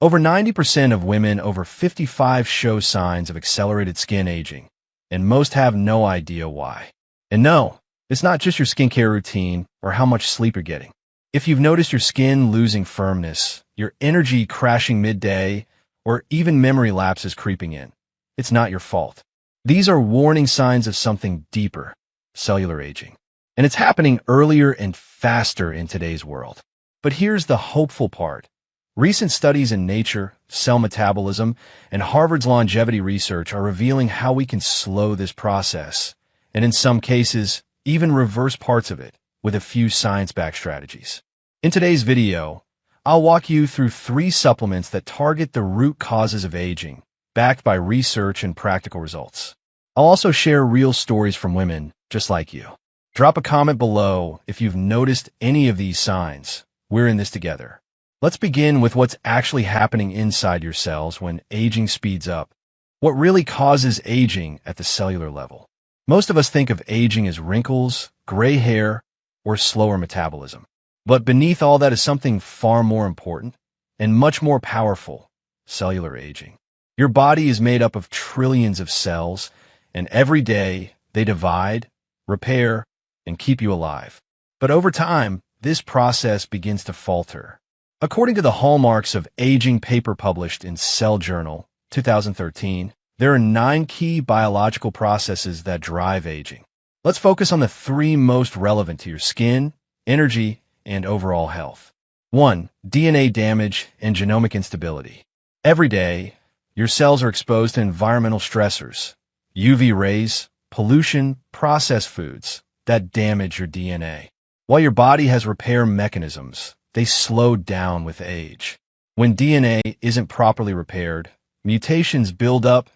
Over 90% of women over 55 show signs of accelerated skin aging, and most have no idea why. And no, it's not just your skincare routine or how much sleep you're getting. If you've noticed your skin losing firmness, your energy crashing midday, or even memory lapses creeping in, it's not your fault. These are warning signs of something deeper, cellular aging. And it's happening earlier and faster in today's world. But here's the hopeful part. Recent studies in Nature, Cell Metabolism, and Harvard's longevity research are revealing how we can slow this process, and in some cases, even reverse parts of it with a few science-backed strategies. In today's video, I'll walk you through 3 supplements that target the root causes of aging, backed by research and practical results. I'll also share real stories from women just like you. Drop a comment below if you've noticed any of these signs. We're in this together. Let's begin with what's actually happening inside your cells when aging speeds up. What really causes aging at the cellular level? Most of us think of aging as wrinkles, gray hair, or slower metabolism. But beneath all that is something far more important and much more powerful: cellular aging. Your body is made up of trillions of cells, and every day they divide, repair, and keep you alive. But over time, this process begins to falter. According to the hallmarks of aging paper published in Cell Journal, 2013, there are 9 key biological processes that drive aging. Let's focus on the 3 most relevant to your skin, energy, and overall health. 1. DNA damage and genomic instability. Every day, your cells are exposed to environmental stressors, UV rays, pollution, processed foods that damage your DNA. While your body has repair mechanisms, they slow down with age. When DNA isn't properly repaired, mutations build up,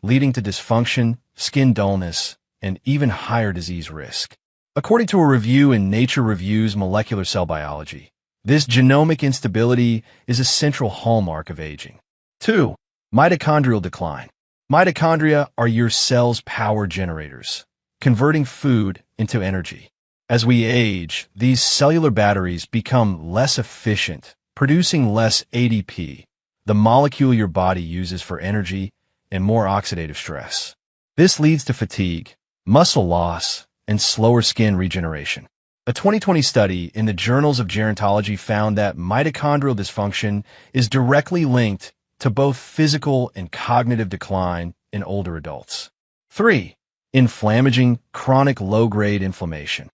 leading to dysfunction, skin dullness, and even higher disease risk. According to a review in Nature Reviews Molecular Cell Biology, this genomic instability is a central hallmark of aging. 2. Mitochondrial decline. Mitochondria are your cell's power generators, converting food into energy. As we age, these cellular batteries become less efficient, producing less ADP, the molecule your body uses for energy, and more oxidative stress. This leads to fatigue, muscle loss, and slower skin regeneration. A 2020 study in the Journals of Gerontology found that mitochondrial dysfunction is directly linked to both physical and cognitive decline in older adults. 3. Inflammaging chronic low-grade inflammation.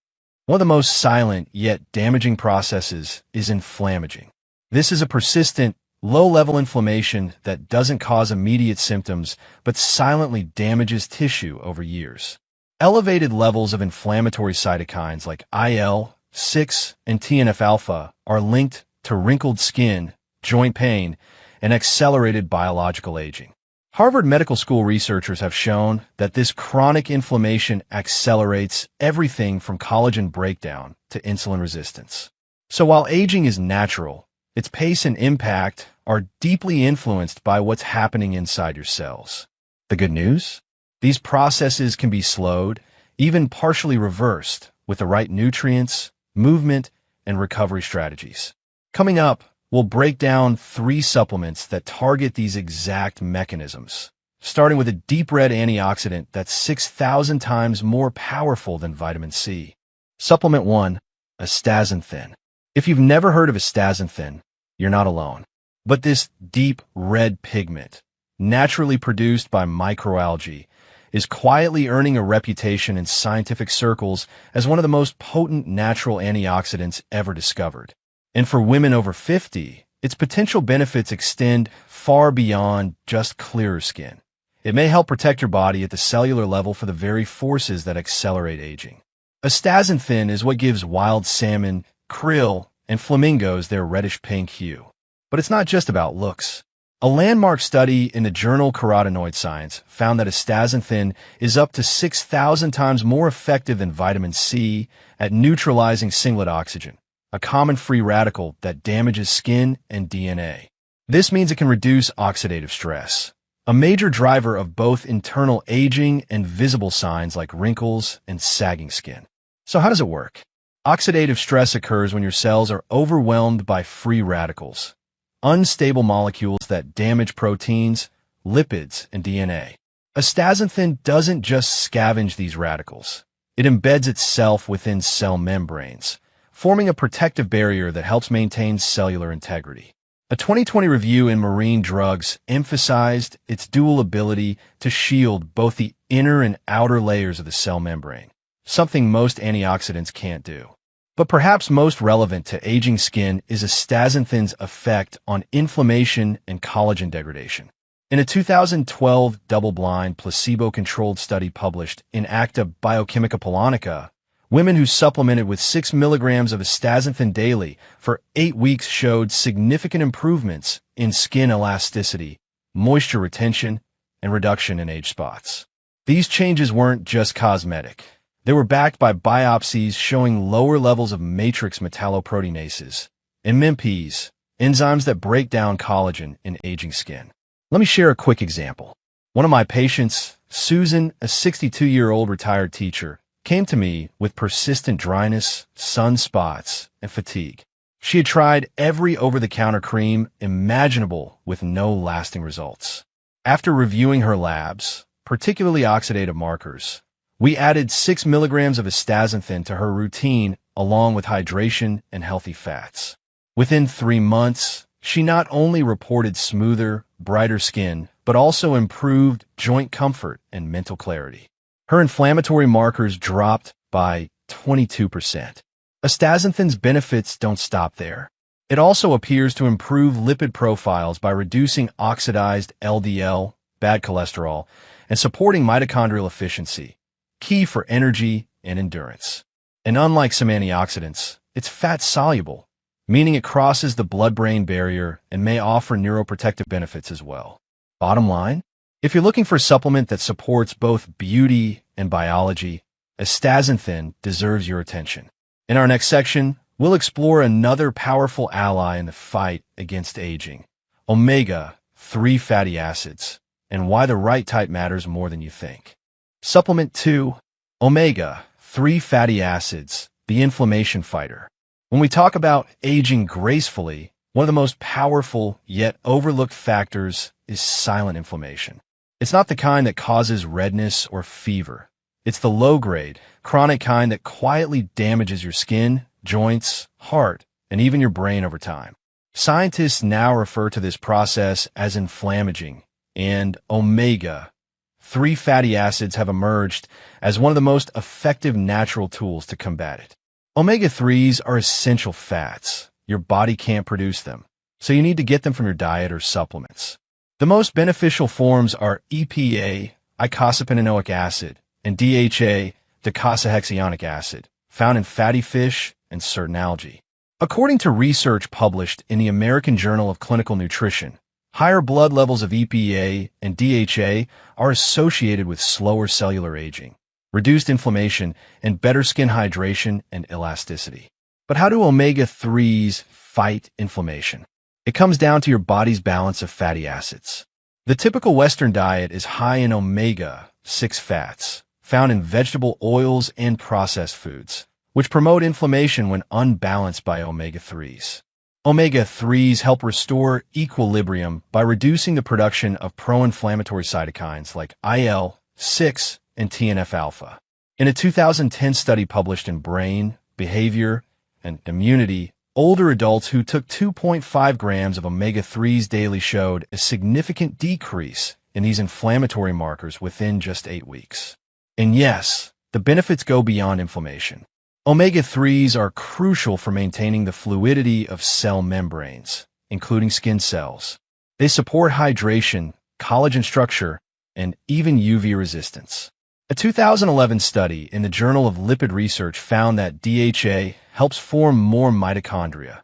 One of the most silent yet damaging processes is inflammaging. This is a persistent, low-level inflammation that doesn't cause immediate symptoms but silently damages tissue over years. Elevated levels of inflammatory cytokines like IL-6 and TNF-alpha are linked to wrinkled skin, joint pain, and accelerated biological aging. Harvard Medical School researchers have shown that this chronic inflammation accelerates everything from collagen breakdown to insulin resistance. So while aging is natural, its pace and impact are deeply influenced by what's happening inside your cells. The good news? These processes can be slowed, even partially reversed, with the right nutrients, movement, and recovery strategies. Coming up, we'll break down 3 supplements that target these exact mechanisms, starting with a deep red antioxidant that's 6,000 times more powerful than vitamin C. Supplement 1, astaxanthin. If you've never heard of astaxanthin, you're not alone. But this deep red pigment, naturally produced by microalgae, is quietly earning a reputation in scientific circles as one of the most potent natural antioxidants ever discovered. And for women over 50, its potential benefits extend far beyond just clearer skin. It may help protect your body at the cellular level for the very forces that accelerate aging. Astaxanthin is what gives wild salmon, krill, and flamingos their reddish-pink hue. But it's not just about looks. A landmark study in the journal Carotenoid Science found that astaxanthin is up to 6,000 times more effective than vitamin C at neutralizing singlet oxygen, a common free radical that damages skin and DNA. This means it can reduce oxidative stress, a major driver of both internal aging and visible signs like wrinkles and sagging skin. So how does it work? Oxidative stress occurs when your cells are overwhelmed by free radicals, unstable molecules that damage proteins, lipids, and DNA. Astaxanthin doesn't just scavenge these radicals. It embeds itself within cell membranes, forming a protective barrier that helps maintain cellular integrity. A 2020 review in Marine Drugs emphasized its dual ability to shield both the inner and outer layers of the cell membrane, something most antioxidants can't do. But perhaps most relevant to aging skin is astaxanthin's effect on inflammation and collagen degradation. In a 2012 double-blind, placebo-controlled study published in Acta Biochimica Polonica, women who supplemented with 6 milligrams of astaxanthin daily for 8 weeks showed significant improvements in skin elasticity, moisture retention, and reduction in age spots. These changes weren't just cosmetic. They were backed by biopsies showing lower levels of matrix metalloproteinases and MMPs, enzymes that break down collagen in aging skin. Let me share a quick example. One of my patients, Susan, a 62-year-old retired teacher, came to me with persistent dryness, sunspots, and fatigue. She had tried every over-the-counter cream imaginable with no lasting results. After reviewing her labs, particularly oxidative markers, we added 6 milligrams of astaxanthin to her routine along with hydration and healthy fats. Within 3 months, she not only reported smoother, brighter skin, but also improved joint comfort and mental clarity. Her inflammatory markers dropped by 22%. Astaxanthin's benefits don't stop there. It also appears to improve lipid profiles by reducing oxidized LDL, bad cholesterol, and supporting mitochondrial efficiency, key for energy and endurance. And unlike some antioxidants, it's fat-soluble, meaning it crosses the blood-brain barrier and may offer neuroprotective benefits as well. Bottom line, if you're looking for a supplement that supports both beauty and biology, astaxanthin deserves your attention. In our next section, we'll explore another powerful ally in the fight against aging, omega-3 fatty acids, and why the right type matters more than you think. Supplement 2, omega-3 fatty acids, the inflammation fighter. When we talk about aging gracefully, one of the most powerful yet overlooked factors is silent inflammation. It's not the kind that causes redness or fever. It's the low-grade, chronic kind that quietly damages your skin, joints, heart, and even your brain over time. Scientists now refer to this process as inflammaging, and omega-3 fatty acids have emerged as one of the most effective natural tools to combat it. Omega-3s are essential fats. Your body can't produce them, so you need to get them from your diet or supplements. The most beneficial forms are EPA, eicosapentaenoic acid, and DHA, docosahexaenoic acid, found in fatty fish and certain algae. According to research published in the American Journal of Clinical Nutrition, higher blood levels of EPA and DHA are associated with slower cellular aging, reduced inflammation, and better skin hydration and elasticity. But how do omega-3s fight inflammation? It comes down to your body's balance of fatty acids. The typical Western diet is high in omega-6 fats, found in vegetable oils and processed foods, which promote inflammation when unbalanced by omega-3s. Omega-3s help restore equilibrium by reducing the production of pro-inflammatory cytokines like IL-6 and TNF-alpha. In a 2010 study published in Brain, Behavior, and Immunity, older adults who took 2.5 grams of omega-3s daily showed a significant decrease in these inflammatory markers within just 8 weeks. And yes, the benefits go beyond inflammation. Omega-3s are crucial for maintaining the fluidity of cell membranes, including skin cells. They support hydration, collagen structure, and even UV resistance. A 2011 study in the Journal of Lipid Research found that DHA helps form more mitochondria,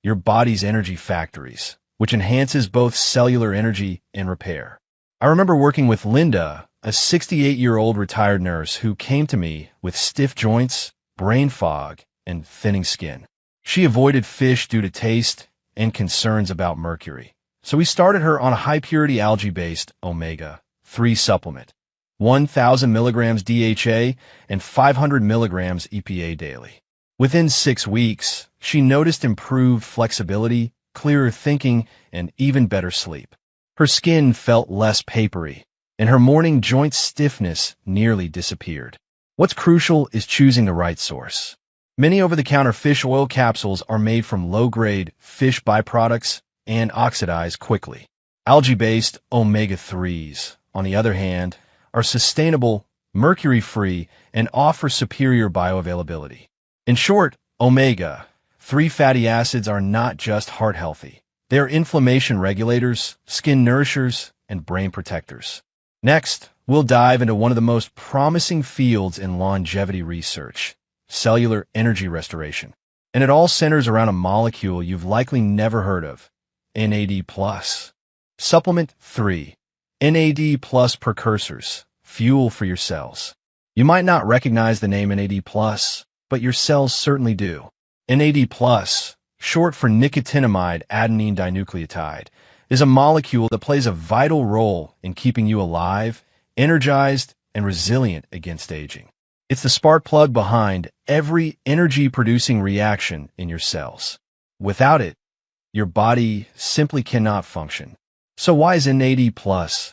your body's energy factories, which enhances both cellular energy and repair. I remember working with Linda, a 68-year-old retired nurse who came to me with stiff joints, brain fog, and thinning skin. She avoided fish due to taste and concerns about mercury. So we started her on a high-purity algae-based omega-3 supplement, 1,000 milligrams DHA and 500 milligrams EPA daily. Within 6 weeks, she noticed improved flexibility, clearer thinking, and even better sleep. Her skin felt less papery, and her morning joint stiffness nearly disappeared. What's crucial is choosing the right source. Many over-the-counter fish oil capsules are made from low-grade fish byproducts and oxidize quickly. Algae-based omega-3s, on the other hand, are sustainable, mercury-free, and offer superior bioavailability. In short, omega-3 fatty acids are not just heart healthy. They are inflammation regulators, skin nourishers, and brain protectors. Next, we'll dive into one of the most promising fields in longevity research, cellular energy restoration. And it all centers around a molecule you've likely never heard of, NAD+. Supplement 3. NAD+ precursors, fuel for your cells. You might not recognize the name NAD+, but your cells certainly do. NAD+, short for nicotinamide adenine dinucleotide, is a molecule that plays a vital role in keeping you alive, energized, and resilient against aging. It's the spark plug behind every energy-producing reaction in your cells. Without it, your body simply cannot function. So why is NAD+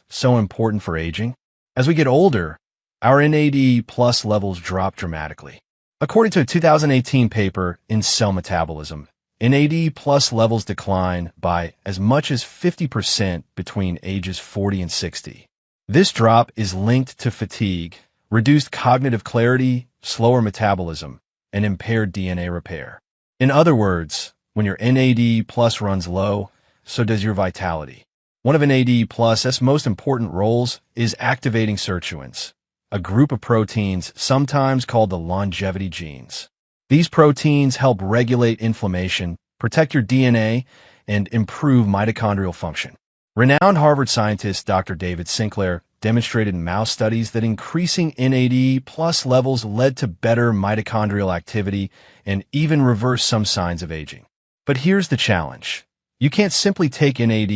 so important for aging? As we get older, our NAD+ levels drop dramatically. According to a 2018 paper in Cell Metabolism, NAD+ levels decline by as much as 50% between ages 40 and 60. This drop is linked to fatigue, reduced cognitive clarity, slower metabolism, and impaired DNA repair. In other words, when your NAD+ runs low, so does your vitality. One of NAD+'s most important roles is activating sirtuins, a group of proteins sometimes called the longevity genes. These proteins help regulate inflammation, protect your DNA, and improve mitochondrial function. Renowned Harvard scientist Dr. David Sinclair demonstrated in mouse studies that increasing NAD+ levels led to better mitochondrial activity and even reversed some signs of aging. But here's the challenge. You can't simply take NAD+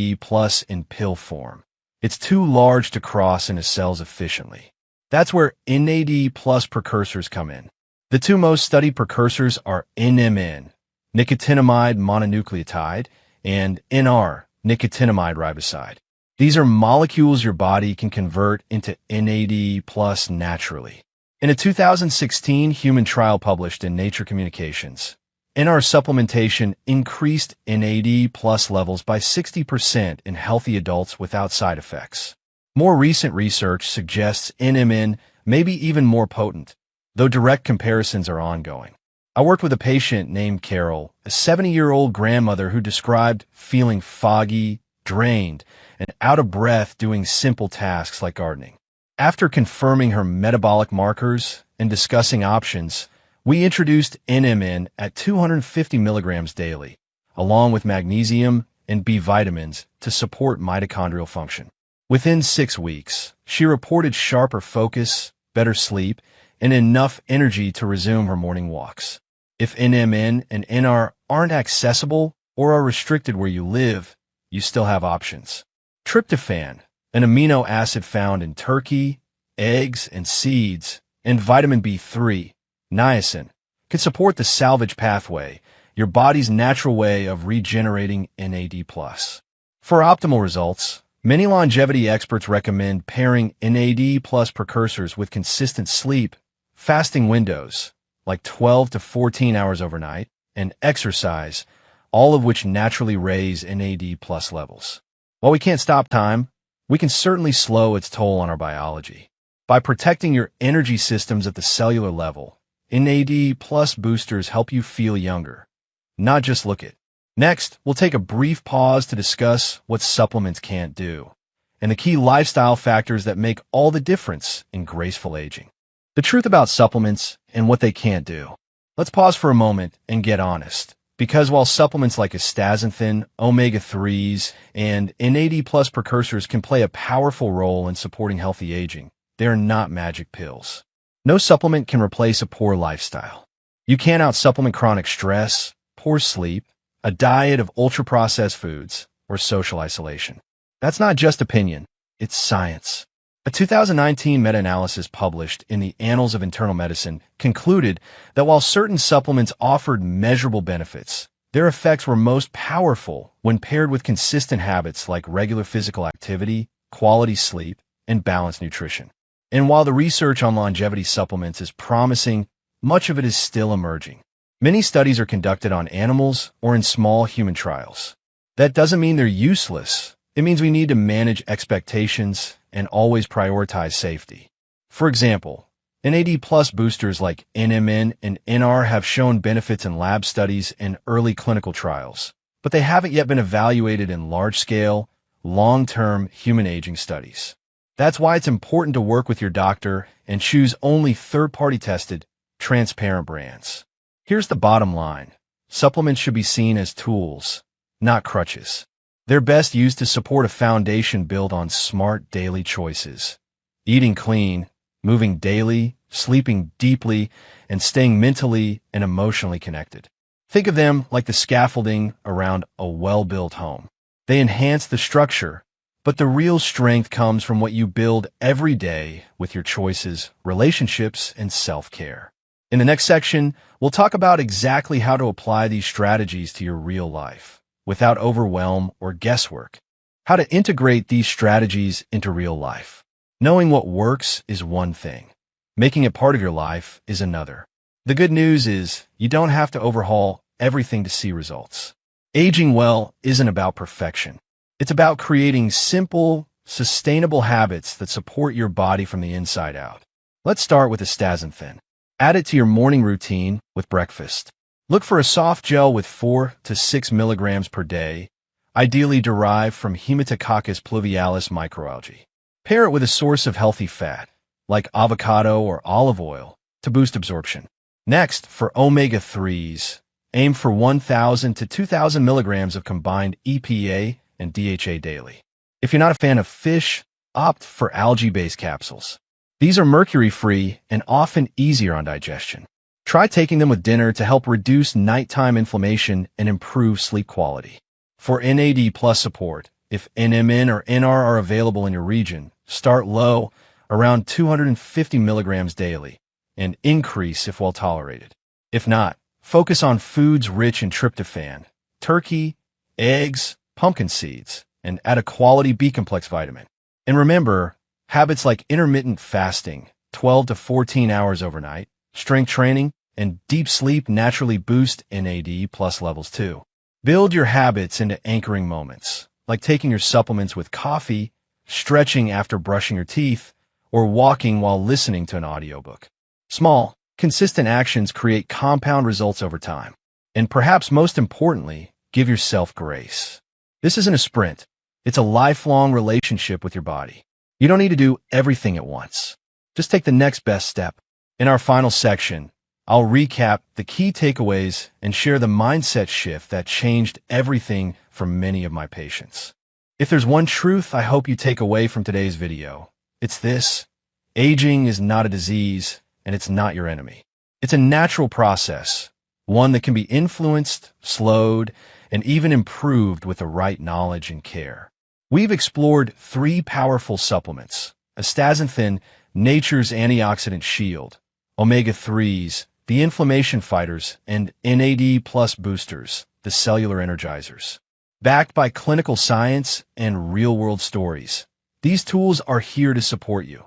in pill form. It's too large to cross into cells efficiently. That's where NAD+ precursors come in. The two most studied precursors are NMN, nicotinamide mononucleotide, and NR, nicotinamide riboside. These are molecules your body can convert into NAD+ naturally. In a 2016 human trial published in Nature Communications, NR supplementation increased NAD+ levels by 60% in healthy adults without side effects. More recent research suggests NMN may be even more potent, though direct comparisons are ongoing. I worked with a patient named Carol, a 70-year-old grandmother who described feeling foggy, drained, and out of breath doing simple tasks like gardening. After confirming her metabolic markers and discussing options, we introduced NMN at 250 milligrams daily, along with magnesium and B vitamins to support mitochondrial function. Within 6 weeks, she reported sharper focus, better sleep, and enough energy to resume her morning walks. If NMN and NR aren't accessible or are restricted where you live, you still have options. Tryptophan, an amino acid found in turkey, eggs, and seeds, and vitamin B3, niacin, can support the salvage pathway, your body's natural way of regenerating NAD+. For optimal results, many longevity experts recommend pairing NAD+ precursors with consistent sleep, fasting windows, like 12 to 14 hours overnight, and exercise, all of which naturally raise NAD+ levels. While we can't stop time, we can certainly slow its toll on our biology. By protecting your energy systems at the cellular level, NAD+ boosters help you feel younger, not just look it. Next, we'll take a brief pause to discuss what supplements can't do, and the key lifestyle factors that make all the difference in graceful aging. The truth about supplements and what they can't do. Let's pause for a moment and get honest, because while supplements like astaxanthin, omega-3s, and NAD+ precursors can play a powerful role in supporting healthy aging, they are not magic pills. No supplement can replace a poor lifestyle. You can't out-supplement chronic stress, poor sleep, a diet of ultra-processed foods, or social isolation. That's not just opinion, it's science. A 2019 meta-analysis published in the Annals of Internal Medicine concluded that while certain supplements offered measurable benefits, Their effects were most powerful when paired with consistent habits like regular physical activity, quality sleep, and balanced nutrition. And while the research on longevity supplements is promising, much of it is still emerging. Many studies are conducted on animals or in small human trials. That doesn't mean they're useless. It means we need to manage expectations and always prioritize safety. For example, NAD+ boosters like NMN and NR have shown benefits in lab studies and early clinical trials, but they haven't yet been evaluated in large-scale, long-term human aging studies. That's why it's important to work with your doctor and choose only third-party tested, transparent brands. Here's the bottom line. Supplements should be seen as tools, not crutches. They're best used to support a foundation built on smart daily choices. Eating clean, moving daily, sleeping deeply, and staying mentally and emotionally connected. Think of them like the scaffolding around a well-built home. They enhance the structure, but the real strength comes from what you build every day with your choices, relationships, and self-care. In the next section, we'll talk about exactly how to apply these strategies to your real life without overwhelm or guesswork. How to integrate these strategies into real life. Knowing what works is one thing. Making it part of your life is another. The good news is you don't have to overhaul everything to see results. Aging well isn't about perfection. It's about creating simple, sustainable habits that support your body from the inside out. Let's start with astaxanthin. Add it to your morning routine with breakfast. Look for a soft gel with 4 to 6 milligrams per day, ideally derived from Haematococcus pluvialis microalgae. Pair it with a source of healthy fat, like avocado or olive oil, to boost absorption. Next, for omega-3s, aim for 1,000 to 2,000 milligrams of combined EPA and DHA daily. If you're not a fan of fish, opt for algae-based capsules. These are mercury-free and often easier on digestion. Try taking them with dinner to help reduce nighttime inflammation and improve sleep quality. For NAD+ support, if NMN or NR are available in your region, start low, around 250 milligrams daily, and increase if well tolerated. If not, focus on foods rich in tryptophan, turkey, eggs, pumpkin seeds, and add a quality B-complex vitamin. And remember, habits like intermittent fasting, 12 to 14 hours overnight, strength training, and deep sleep naturally boost NAD+ levels too. Build your habits into anchoring moments, like taking your supplements with coffee, stretching after brushing your teeth, or walking while listening to an audiobook. Small, consistent actions create compound results over time. And perhaps most importantly, give yourself grace. This isn't a sprint. It's a lifelong relationship with your body. You don't need to do everything at once. Just take the next best step. In our final section, I'll recap the key takeaways and share the mindset shift that changed everything for many of my patients. If there's one truth I hope you take away from today's video, it's this: aging is not a disease, and it's not your enemy. It's a natural process, one that can be influenced, slowed, and even improved with the right knowledge and care. We've explored 3 powerful supplements: astaxanthin, nature's antioxidant shield; omega-3s, the inflammation fighters; and NAD+ boosters, the cellular energizers. Backed by clinical science and real-world stories, these tools are here to support you,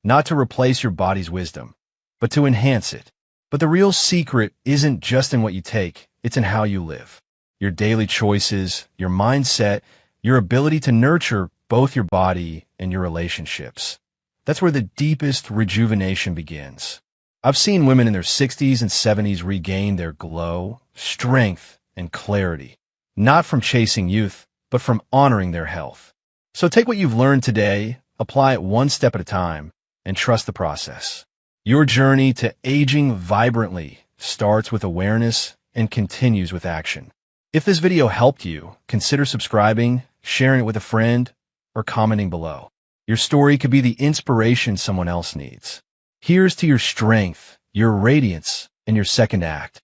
not to replace your body's wisdom, but to enhance it. But the real secret isn't just in what you take, it's in how you live. Your daily choices, your mindset, your ability to nurture both your body and your relationships. That's where the deepest rejuvenation begins. I've seen women in their 60s and 70s regain their glow, strength, and clarity, not from chasing youth, but from honoring their health. So take what you've learned today, apply it one step at a time, and trust the process. Your journey to aging vibrantly starts with awareness and continues with action. If this video helped you, consider subscribing, sharing it with a friend, or commenting below. Your story could be the inspiration someone else needs. Here's to your strength, your radiance, and your second act.